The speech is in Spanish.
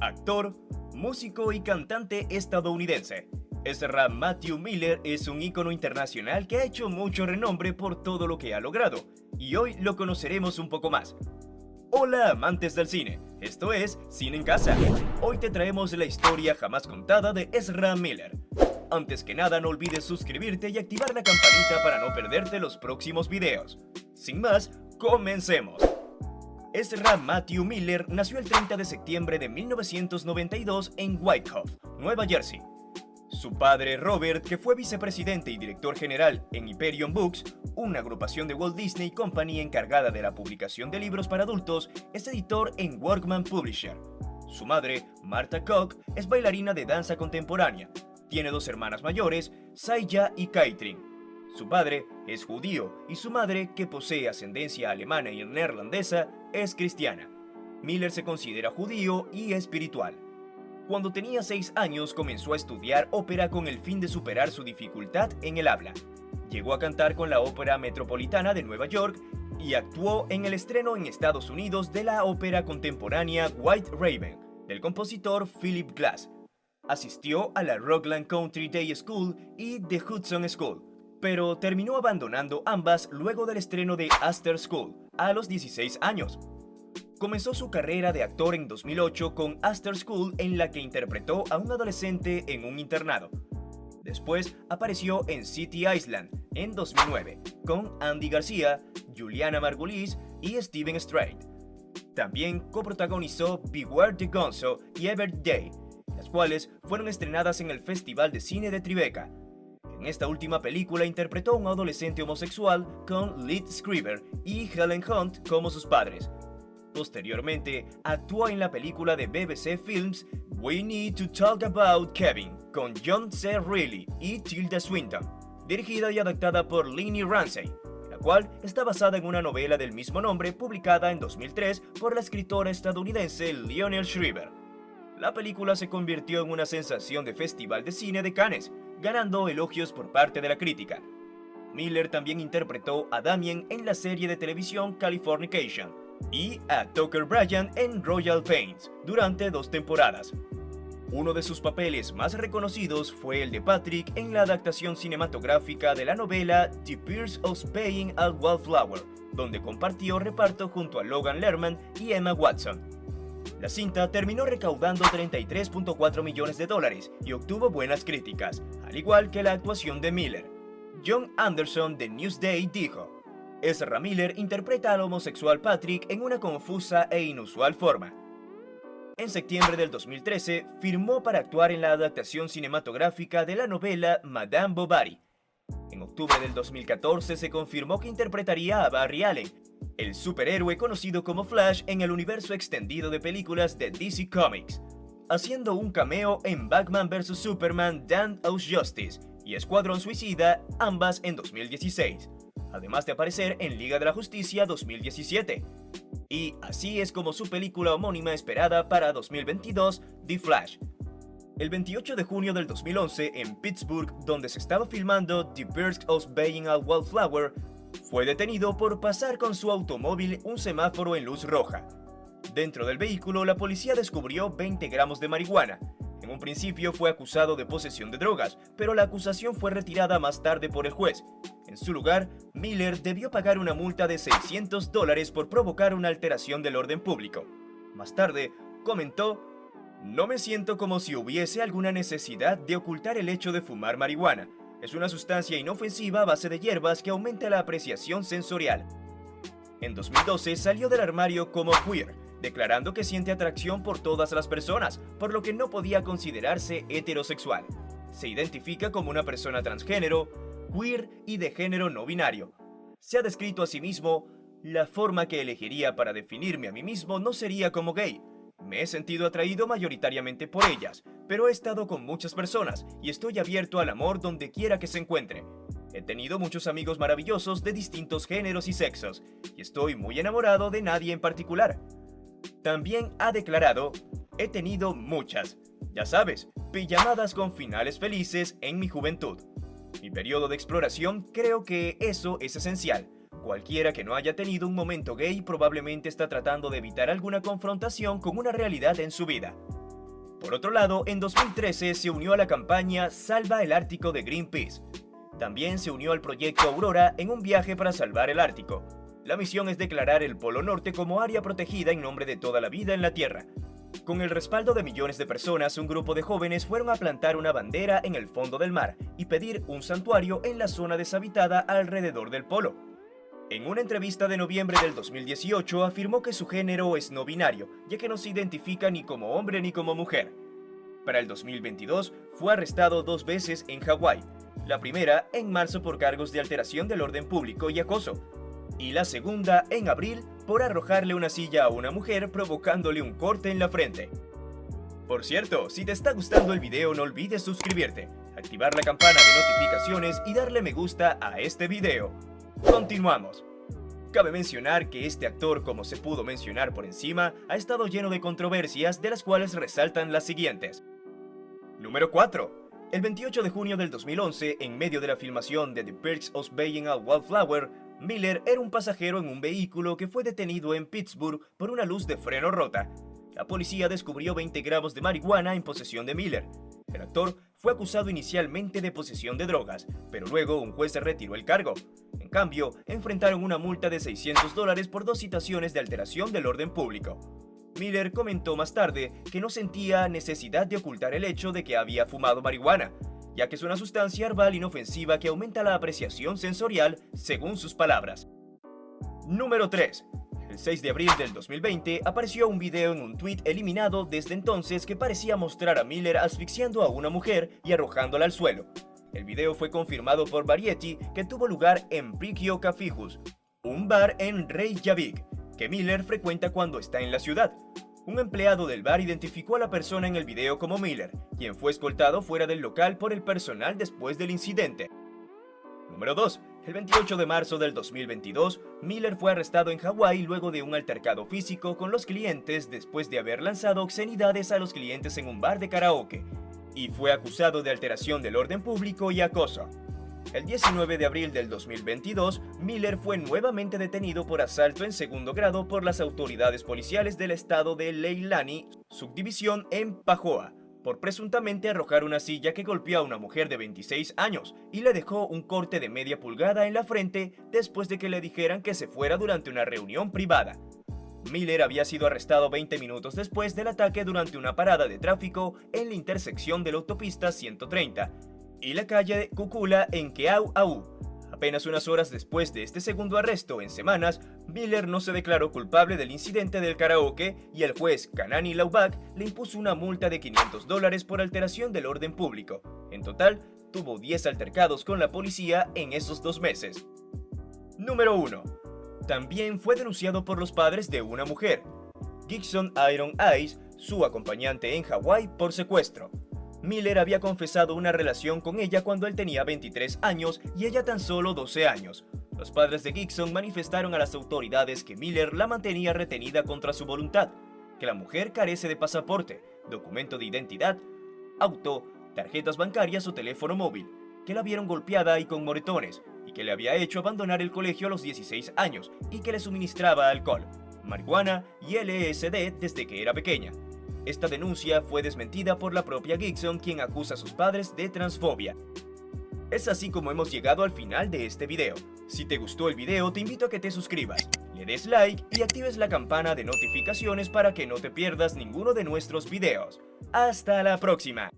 Actor, músico y cantante estadounidense. Ezra Matthew Miller es un ícono internacional que ha hecho mucho renombre por todo lo que ha logrado, y hoy lo conoceremos un poco más. Hola amantes del cine, esto es Cine en Casa. Hoy te traemos la historia jamás contada de Ezra Miller. Antes que nada no olvides suscribirte y activar la campanita para no perderte los próximos videos. Sin más, comencemos. Ezra Matthew Miller nació el 30 de septiembre de 1992 en Whitehall, Nueva Jersey. Su padre Robert, que fue vicepresidente y director general en Hyperion Books, una agrupación de Walt Disney Company encargada de la publicación de libros para adultos, es editor en Workman Publisher. Su madre, Martha Koch, es bailarina de danza contemporánea. Tiene dos hermanas mayores, Saya y Katrin. Su padre es judío y su madre, que posee ascendencia alemana y neerlandesa, es cristiana. Miller se considera judío y espiritual. Cuando tenía 6 años comenzó a estudiar ópera con el fin de superar su dificultad en el habla. Llegó a cantar con la Ópera Metropolitana de Nueva York y actuó en el estreno en Estados Unidos de la ópera contemporánea White Raven, del compositor Philip Glass. Asistió a la Rockland Country Day School y The Hudson School, pero terminó abandonando ambas luego del estreno de Astor School a los 16 años. Comenzó su carrera de actor en 2008 con Astor School, en la que interpretó a un adolescente en un internado. Después apareció en City Island en 2009 con Andy García, Juliana Margulies y Steven Strait. También coprotagonizó Beware the Gonzo y Every Day, las cuales fueron estrenadas en el Festival de Cine de Tribeca. En esta última película interpretó a un adolescente homosexual con Lee Scriver y Helen Hunt como sus padres. Posteriormente, actuó en la película de BBC Films We Need to Talk About Kevin con John C. Reilly y Tilda Swinton, dirigida y adaptada por Lenny Ramsey, la cual está basada en una novela del mismo nombre publicada en 2003 por la escritora estadounidense Lionel Shriver. La película se convirtió en una sensación de Festival de Cine de Cannes, ganando elogios por parte de la crítica. Miller también interpretó a Damien en la serie de televisión Californication y a Tucker Bryant en Royal Pains durante 2 temporadas. Uno de sus papeles más reconocidos fue el de Patrick en la adaptación cinematográfica de la novela The Perks of Being a Wallflower, donde compartió reparto junto a Logan Lerman y Emma Watson. La cinta terminó recaudando $33.4 millones y obtuvo buenas críticas, al igual que la actuación de Miller. John Anderson de Newsday dijo: Ezra Miller interpreta al homosexual Patrick en una confusa e inusual forma. En septiembre del 2013 firmó para actuar en la adaptación cinematográfica de la novela Madame Bovary. En octubre del 2014 se confirmó que interpretaría a Barry Allen, el superhéroe conocido como Flash en el universo extendido de películas de DC Comics, haciendo un cameo en Batman vs Superman Dawn of Justice y Escuadrón Suicida, ambas en 2016, además de aparecer en Liga de la Justicia 2017. Y así es como su película homónima esperada para 2022, The Flash. El 28 de junio del 2011, en Pittsburgh, donde se estaba filmando The Perks of Being a Wallflower, fue detenido por pasar con su automóvil un semáforo en luz roja. Dentro del vehículo, la policía descubrió 20 gramos de marihuana. En un principio fue acusado de posesión de drogas, pero la acusación fue retirada más tarde por el juez. En su lugar, Miller debió pagar una multa de $600 por provocar una alteración del orden público. Más tarde, comentó: no me siento como si hubiese alguna necesidad de ocultar el hecho de fumar marihuana. Es una sustancia inofensiva a base de hierbas que aumenta la apreciación sensorial. En 2012 salió del armario como queer, declarando que siente atracción por todas las personas, por lo que no podía considerarse heterosexual. Se identifica como una persona transgénero, queer y de género no binario. Se ha descrito a sí mismo: la forma que elegiría para definirme a mí mismo no sería como gay. Me he sentido atraído mayoritariamente por ellas, pero he estado con muchas personas y estoy abierto al amor donde quiera que se encuentre. He tenido muchos amigos maravillosos de distintos géneros y sexos, y estoy muy enamorado de nadie en particular. También ha declarado: he tenido muchas, ya sabes, pijamadas con finales felices en mi juventud. Mi periodo de exploración, creo que eso es esencial. Cualquiera que no haya tenido un momento gay probablemente está tratando de evitar alguna confrontación con una realidad en su vida. Por otro lado, en 2013 se unió a la campaña Salva el Ártico de Greenpeace. También se unió al proyecto Aurora en un viaje para salvar el Ártico. La misión es declarar el Polo Norte como área protegida en nombre de toda la vida en la Tierra. Con el respaldo de millones de personas, un grupo de jóvenes fueron a plantar una bandera en el fondo del mar y pedir un santuario en la zona deshabitada alrededor del polo. En una entrevista de noviembre del 2018 afirmó que su género es no binario, ya que no se identifica ni como hombre ni como mujer. Para el 2022 fue arrestado 2 veces en Hawái, la primera en marzo por cargos de alteración del orden público y acoso, y la segunda en abril por arrojarle una silla a una mujer provocándole un corte en la frente. Por cierto, si te está gustando el video no olvides suscribirte, activar la campana de notificaciones y darle me gusta a este video. Continuamos. Cabe mencionar que este actor, como se pudo mencionar por encima, ha estado lleno de controversias, de las cuales resaltan las siguientes. Número 4. El 28 de junio del 2011, en medio de la filmación de The Perks of Being a Wallflower, Miller era un pasajero en un vehículo que fue detenido en Pittsburgh por una luz de freno rota. La policía descubrió 20 gramos de marihuana en posesión de Miller. El actor fue acusado inicialmente de posesión de drogas, pero luego un juez retiró el cargo. En cambio, enfrentaron una multa de $600 por 2 citaciones de alteración del orden público. Miller comentó más tarde que no sentía necesidad de ocultar el hecho de que había fumado marihuana, ya que es una sustancia herbal inofensiva que aumenta la apreciación sensorial, según sus palabras. Número 3. El 6 de abril del 2020 apareció un video en un tweet eliminado desde entonces que parecía mostrar a Miller asfixiando a una mujer y arrojándola al suelo. El video fue confirmado por Variety que tuvo lugar en Brickyio Cafijus, un bar en Reykjavik, que Miller frecuenta cuando está en la ciudad. Un empleado del bar identificó a la persona en el video como Miller, quien fue escoltado fuera del local por el personal después del incidente. Número 2. El 28 de marzo del 2022, Miller fue arrestado en Hawái luego de un altercado físico con los clientes después de haber lanzado obscenidades a los clientes en un bar de karaoke, y fue acusado de alteración del orden público y acoso. El 19 de abril del 2022, Miller fue nuevamente detenido por asalto en segundo grado por las autoridades policiales del estado de Leilani, subdivisión en Pajoa, por presuntamente arrojar una silla que golpeó a una mujer de 26 años y le dejó un corte de media pulgada en la frente después de que le dijeran que se fuera durante una reunión privada. Miller había sido arrestado 20 minutos después del ataque durante una parada de tráfico en la intersección de la autopista 130 y la calle Kukula en Keauau. Apenas unas horas después de este segundo arresto en semanas, Miller no se declaró culpable del incidente del karaoke y el juez Kanani Laubach le impuso una multa de $500 por alteración del orden público. En total, tuvo 10 altercados con la policía en esos 2 meses. Número 1. También fue denunciado por los padres de una mujer, Gibson Iron Eyes, su acompañante en Hawái, por secuestro. Miller había confesado una relación con ella cuando él tenía 23 años y ella tan solo 12 años. Los padres de Gibson manifestaron a las autoridades que Miller la mantenía retenida contra su voluntad, que la mujer carece de pasaporte, documento de identidad, auto, tarjetas bancarias o teléfono móvil, que la vieron golpeada y con moretones, y que le había hecho abandonar el colegio a los 16 años y que le suministraba alcohol, marihuana y LSD desde que era pequeña. Esta denuncia fue desmentida por la propia Gibson, quien acusa a sus padres de transfobia. Es así como hemos llegado al final de este video. Si te gustó el video, te invito a que te suscribas, le des like y actives la campana de notificaciones para que no te pierdas ninguno de nuestros videos. ¡Hasta la próxima!